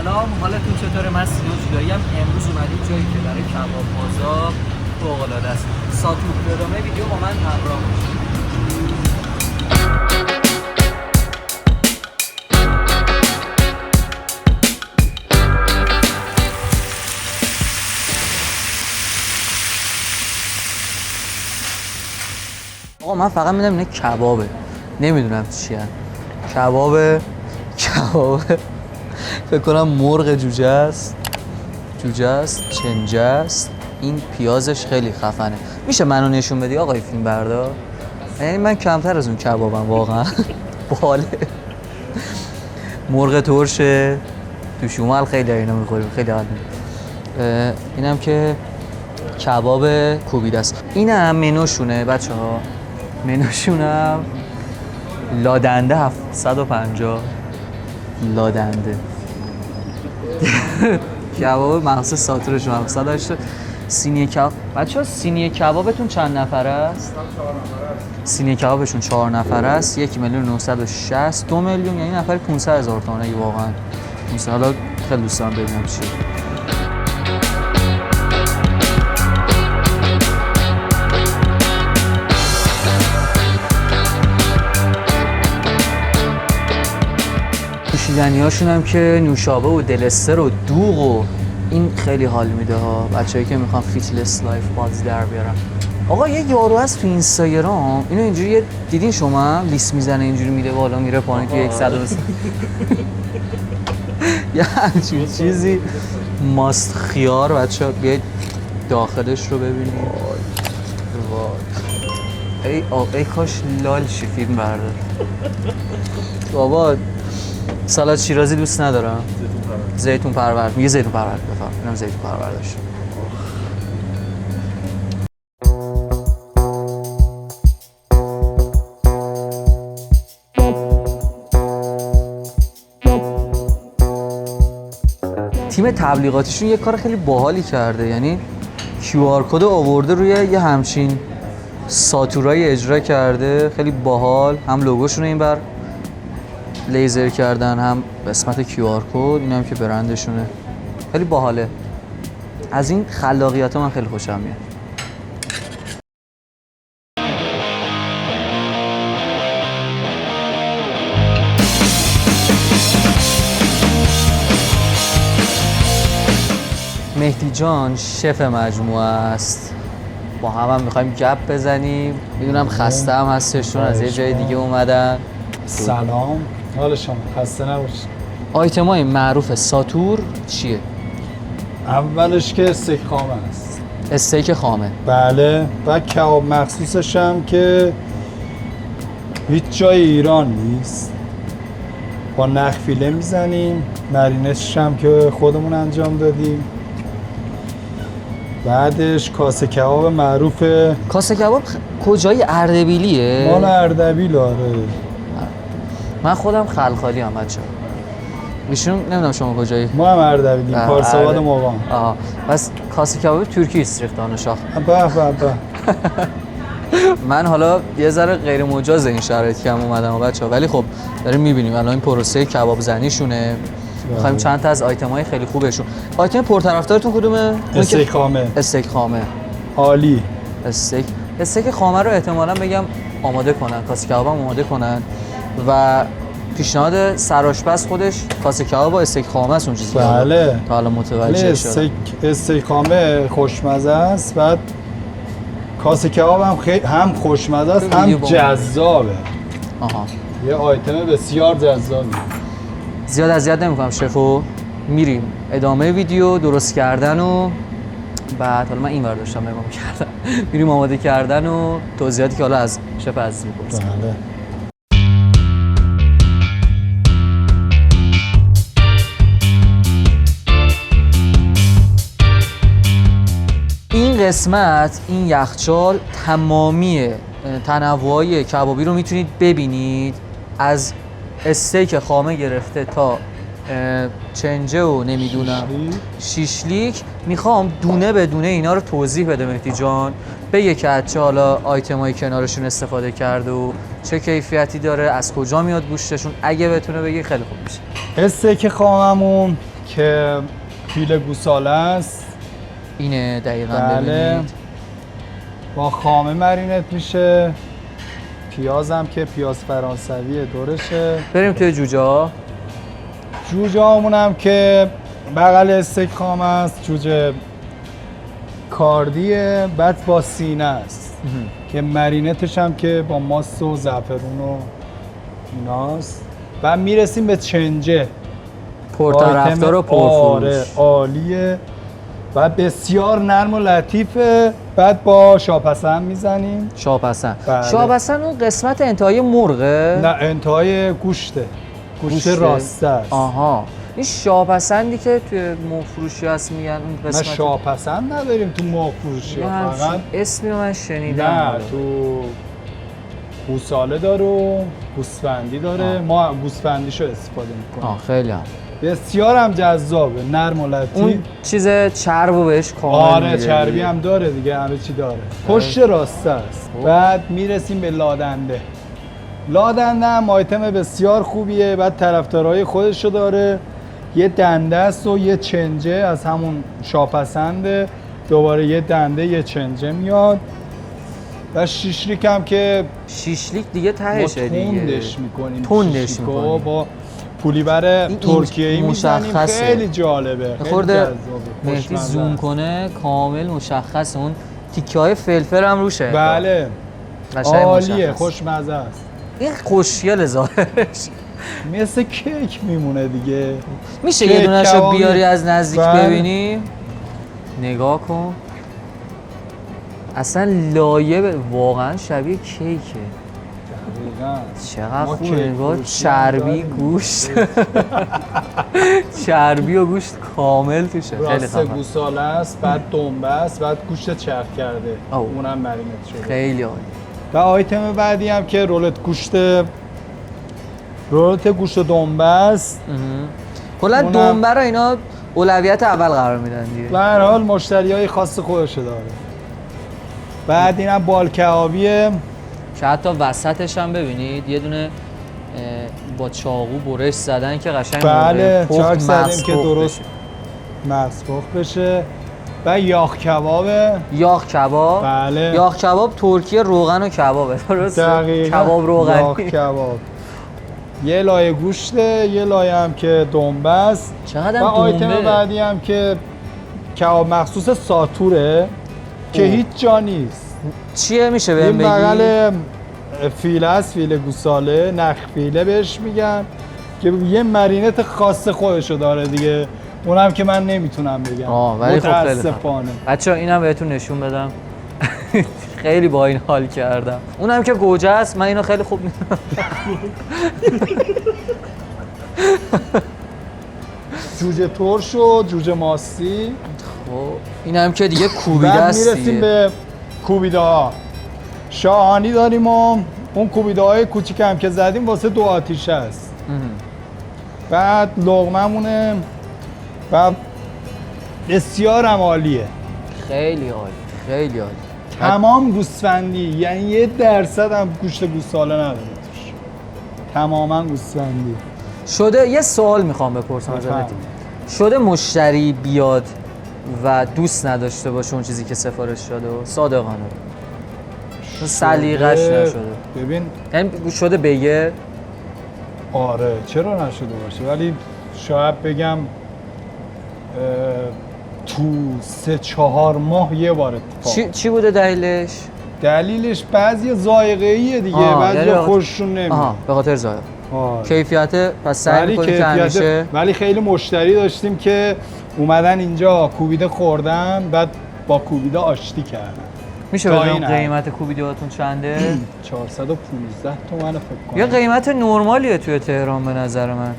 سلام، حالتون چطوره؟ من سینا جولایی ام. امروز اومدیم جایی که برای کباب بازار فوق‌العاده است. ساتور ادامه ویدیو با من همراه باشید. آقا من فقط میدونم اینه کبابه، نمیدونم چیه. کبابه فکر کنم مرغ جوجه است، چنجه است. این پیازش خیلی خفنه. میشه منو نشون بدی آقای فیلم بردار؟ یعنی من کمتر از اون کبابم واقعا. باله. مرغ ترشه تو شمال خیلی اینو میخوریم، خیلی حال میده. اینم که کباب کوبیده است. اینم منوشونه بچه‌ها. منوشونم لادنده 750 لادنده. کباب مخصوص ساتورشون 780. سینی کباب بچه‌ها، سینی کبابتون چند نفره است؟ سینی کبابشون 4 نفره است. 1,960,000 2 میلیون، یعنی نفر 500,000 تومانی واقعا. مثلا خیلی دوست دارم ببینم چیه. نوشیدنی هاشون هم که نوشابه و دلستر و دوغ و این خیلی حال میده ها. بچه‌ای که میخوان فیتلس لایف بازی در بیارن. آقا یه یارو هست تو اینستاگرام، اینو اینجوری دیدین شما؟ لیست میزنه اینجوری میره بالا میره پایین تو 100 یه همچین چیزی. ماست خیار. بچه‌ها بیاید داخلش رو ببینید. ای کاش لال شی فیلم بردار. بابا سالاد شیرازی دوست ندارم. زیتون پرورد. میگه زیتون پرورد بفرم. اینم زیتون پروردش. تیم تبلیغاتیشون یه کار خیلی باحالی کرده. یعنی QR کد آورده روی یه همچین ساتورایی اجرا کرده. خیلی باحال. هم لوگوشون این بر لیزر کردن، هم قسمت QR کد. این هم که برندشونه. خیلی باحاله. از این خلاقیت ها من خیلی خوشم میاد. مهدی جان شف مجموعه است. با هم میخوایم گپ بزنیم. میدونم خسته هم هستشون، از یه جای دیگه اومدن. سلام، حال شما؟ خسته نباشید. آیتمای معروف ساتور چیه؟ اولش که استیک خامه است. استیک خامه. بله. و کباب مخصوصش هم که هیچ جای ایران نیست. با نخ فیله میزنیم. مرینشش هم که خودمون انجام دادیم. بعدش کاسه کباب معروف. کاسه کباب کجای؟ اردبیلیه؟ مال اردبیل. آره. من خودم خلخالی هم بچه‌ها. ایشون نمیدونم شما کجایی؟ ما هم اردبیلیم. پارساباد موقع. آها. بس کاسه کباب ترکی استریخت دانشاخ. به. من حالا یه ذره غیر مجاز این شرایط کم اومدم بچه‌ها، ولی خب داریم می‌بینیم الان این پروسه کباب زنیشونه. می‌خوایم چند تا از آیتم‌های خیلی خوبشون. آیتم پرطرفدارتون کدومه؟ استیک خامه. استیک خامه. عالی. استیک خامه رو احتمالاً بگم آماده کنن، کاسه کباب هم آماده کنن و پیشنهاد سرآشپز خودش کاسه کباب با استیک خامه است. اون چیزی بله. تا حالا متوجه شدم. استیک خامه خوشمزه است. بعد کاسه کباب هم خوشمزه است هم جذابه. آها. یه آیتم بسیار جذابه. زیاد اذیت نمی‌کنم شفو. میریم ادامه ویدیو درست کردن و بعد حالا من اینور داشتم نگاه می‌کردم. میریم آماده کردن و توضیحاتی که حالا از شف عزیز می‌پرسم. بله. این قسمت، این یخچال تمامی تنوع‌های کبابی رو میتونید ببینید. از استیک خامه گرفته تا چنجه و نمیدونم شیشلیک. میخوام دونه به دونه اینا رو توضیح بده مهدی جان. بگه که از چه حالا آیتمای کنارشون استفاده کرده و چه کیفیتی داره، از کجا میاد گوشتشون. اگه بتونه بگه خیلی خوب میشه. استیک خاممون که فیله گوساله است. اینه دقیقاً بله. ببینید. با خامه مرینت میشه. پیازم که پیاز فرانسویه دورشه. بریم توی جوجه ها. جوجه همونم که بغل استیک خام است. جوجه کاردیه، بعد با سینه است که مرینتش هم که با ماست و زعفرون و ایناست. بعد میرسیم به چنجه، پرطرفدار و پرفروش. آره عالیه. بعد بسیار نرم و لطیفه. بعد با شاپسند میزنیم. شاپسند. بله. شاپسند اون قسمت انتهای مرغه؟ نه انتهای گوشته. گوشت راسته است. آها. این شاپسندی که توی مرغ فروشی هست میگن اون نه قسمت. شاپسند نداریم تو مرغ فروشی یه ها، همچین فقط اسمی رو من شنیدم. نه تو گوساله داره و گوسفندی داره. ما گوسفندیشو استفاده میکنیم. خیلی هم. بسیار هم جذابه، نرم و لطیف. اون چیز چربو بهش کامل آره میده چربی دیگه. هم داره دیگه، همه چی داره. پشت راسته است. بعد میرسیم به لادنده. لادنده هم آیتم بسیار خوبیه. بعد طرفدارای خودشو داره. یه دنده است و یه چنجه از همون شاپسنده. دوباره یه دنده یه چنجه میاد. و شیشلیک هم که شیشلیک دیگه ما تهشه دیگه. تندش میکنیم. تندش شیشلیکو می‌کنیم. با پولیبر ترکیه‌ای میزنیم. مشخصه. خیلی جالبه، خیلی خورده جذابه. مهدی خوشمزه زوم است. کنه کامل مشخص اون تیکه های فلفل هم روشه. بله قشنگ عالیه، مشخص. خوشمزه است. این خوشگل ظاهرش. مثل کیک میمونه دیگه. میشه کیک یه دونه‌شو کبابی. بیاری از نزدیک بله. ببینیم؟ نگاه کن. اصلا لایه واقعا شبیه کیکه. دقیقاً. چقدر ما خوبه. کیک نگاه فروشی هم چربی داریم. گوشت. چربی و گوشت کامل توشه. خیلی راست خفن. گوساله است، بعد دنبه است، بعد گوشت چرخ کرده. او. اونم مرینت شده. خیلی عالی. و آیتم بعدی هم که رولت گوشت دنبه است. کلا اونم- دنبه رو اینا اولویت اول قرار میدن دیگه. به هر حال مشتریای خاص خودشو داره. بعد اینم بال کبابیه. که حتی وسطش هم ببینید یه دونه با چاقو برش زدن که قشنگ بله پخت چاک زدیم مغز که پخت درست بشه. مغز پخت بشه. و یاخ کبابه. یاخ کباب. بله. یاخ کباب ترکیه روغن و کبابه. درسته؟ دقیقاً. کباب روغنی. یاخ کباب. یه لایه گوشته، یه لایه هم که دنبه است. چقدر و هم آیتم دنبه. بعدی هم که کباب مخصوص ساتوره که اوه. هیچ جا نیست. چیه میشه این بهم بگی؟ بغل فیله است، فیله گوساله، نخ فیله بهش میگن که یه مرینت خاص خودشو داره دیگه. اونم که من نمیتونم بگم. ولی خب خیلی متاسفانه. بچه‌ها اینم بهتون نشون بدم. خیلی با این حال کردم. اونم که گوجه است، من اینو خیلی خوب میدونم. جوجه ترش و جوجه ماستی. خب اینم که دیگه کوبیده بعد است میرسیم دیگه. به کوبیده ها. شاهانی داریم و اون کوبیده های کوچیک هم که زدیم واسه 2 آتیشه است. بعد لقممونه و بسیار هم عالیه. خیلی عالی، خیلی عالی. تمام گوسفندی، یعنی 1% هم گوشت گوساله نداره توش. تماما گوسفندی. شده یه سوال میخوام بپرسم ازت. بفرمایید. شده مشتری بیاد و دوست نداشته باشه اون چیزی که سفارش شده و صادقانه سلیقش نشده؟ ببین یعنی شده بگه آره چرا نشده باشه، ولی شاید بگم تو 3-4 ماه یه بار اتفاق. چی بوده دلیلش؟ دلیلش بعضی ذائقه‌ایه دیگه، بعضی یعنی خوششون نمیاد. به خاطر ذائقه. آره. کیفیت پس سعی ولی می‌کنید که همیشه ولی خیلی مشتری داشتیم که اومدن اینجا کوبیده خوردن، بعد با کوبیده آشتی کردن. میشه تا بدونم این قیمت کوبیده‌هاتون چنده؟ 415 تومن فکر کنم. یه قیمت نرمالیه توی تهران به نظر من.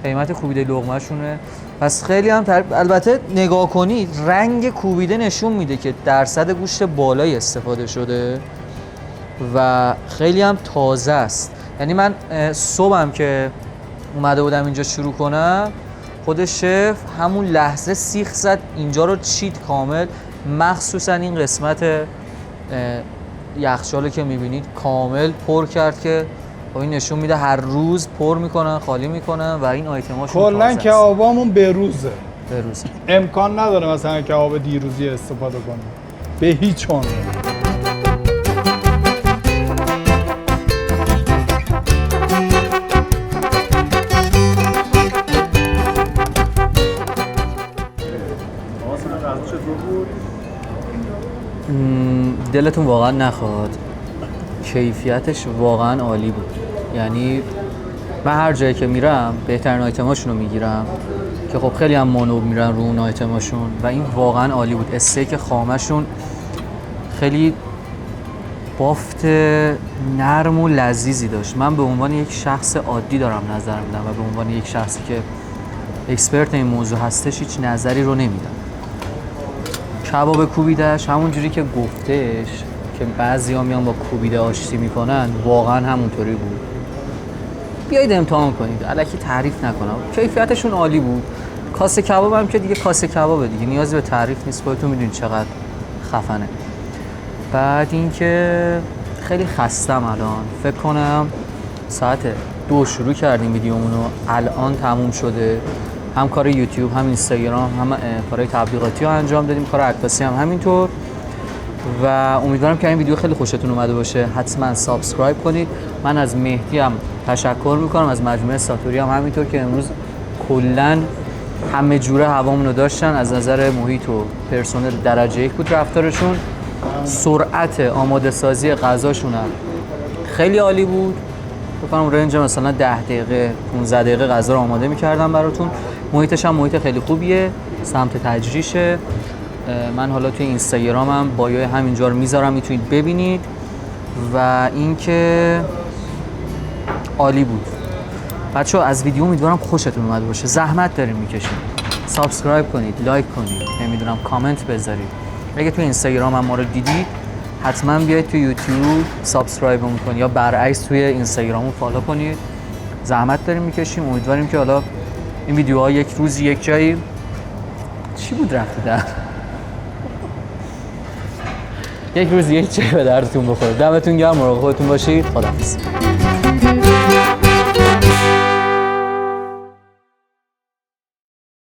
قیمت کوبیده لقمه شونه. پس خیلی هم البته نگاه کنید رنگ کوبیده نشون میده که درصد گوشت بالایی استفاده شده و خیلی هم تازه است. یعنی من صبحم که اومده بودم اینجا شروع کنم، خود شف همون لحظه سیخ زد اینجا رو چید کامل، مخصوصا این قسمت یخچاله که میبینید کامل پر کرد که خب این نشون میده هر روز پر میکنن خالی میکنن و این آیتماشون کلا کبابامون به روزه. به روز امکان نداره مثلا کباب دیروزی استفاده کنیم به هیچ عنوان. دلتون واقعا نخواد، کیفیتش واقعا عالی بود. یعنی من هر جایی که میرم بهترین آیتماشون رو میگیرم که خب خیلی هم مانور میرن رو اون آیتماشون و این واقعا عالی بود. استیک خامشون خیلی بافت نرم و لذیذی داشت. من به عنوان یک شخص عادی دارم نظر میدم و به عنوان یک شخصی که اکسپرت این موضوع هستش هیچ نظری رو نمیدم. کباب کوبیده‌اش همون جوری که گفتش که بعضی‌ها میان با کوبیده آشتی میکنن، واقعا همونطوری بود. بیایید امتحان کنید، الکی تعریف نکنم. کیفیتشون عالی بود. کاسه کباب هم که دیگه کاسه کبابه دیگه، نیازی به تعریف نیست، خودتون میدونید چقدر خفنه. بعد اینکه خیلی خستم الان، فکر کنم ساعت 2 شروع کردیم ویدیومونو، الان تموم شده. هم کار یوتیوب، هم اینستاگرام، هم کارهای تبلیغاتی رو انجام دادیم، کار عکاسی هم همینطور. و امیدوارم که این ویدیو خیلی خوشتون اومده باشه. حتما سابسکرایب کنید. من از مهدی هم تشکر میکنم، از مجموعه ساتوری هم همینطور که امروز کلا همه جوره هوامون رو داشتن. از نظر محیط و پرسنل درجه 1 بود رفتارشون. سرعت آماده سازی غذاشون هم خیلی عالی بود. بکنم رنج مثلا 10 دقیقه 15 دقیقه غذا رو آماده می‌کردم براتون. محیطش هم محیط خیلی خوبیه، سمت تجریشه. من حالا توی اینستاگرامم بایو همینجا رو میذارم، میتونید ببینید. و اینکه عالی بود. بچه‌ها از ویدیو امیدوارم خوشتون اومده باشه. زحمت داریم میکشیم. سابسکرایب کنید، لایک کنید، نمیدونم کامنت بذارید. اگه توی اینستاگرام هم ما رو دیدید حتما بیاید توی یوتیوب سابسکرایبمون کنید یا برعکس توی اینستاگراممون فالو کنید. زحمت داریم میکشیم. امیدواریم که حالا این ویدیوها یک روز یک جایی چی بود رفته در یک روز یک جایی به دردتون بخوره. دمتون گرم، مراقب خودتون باشید. خداحافظ.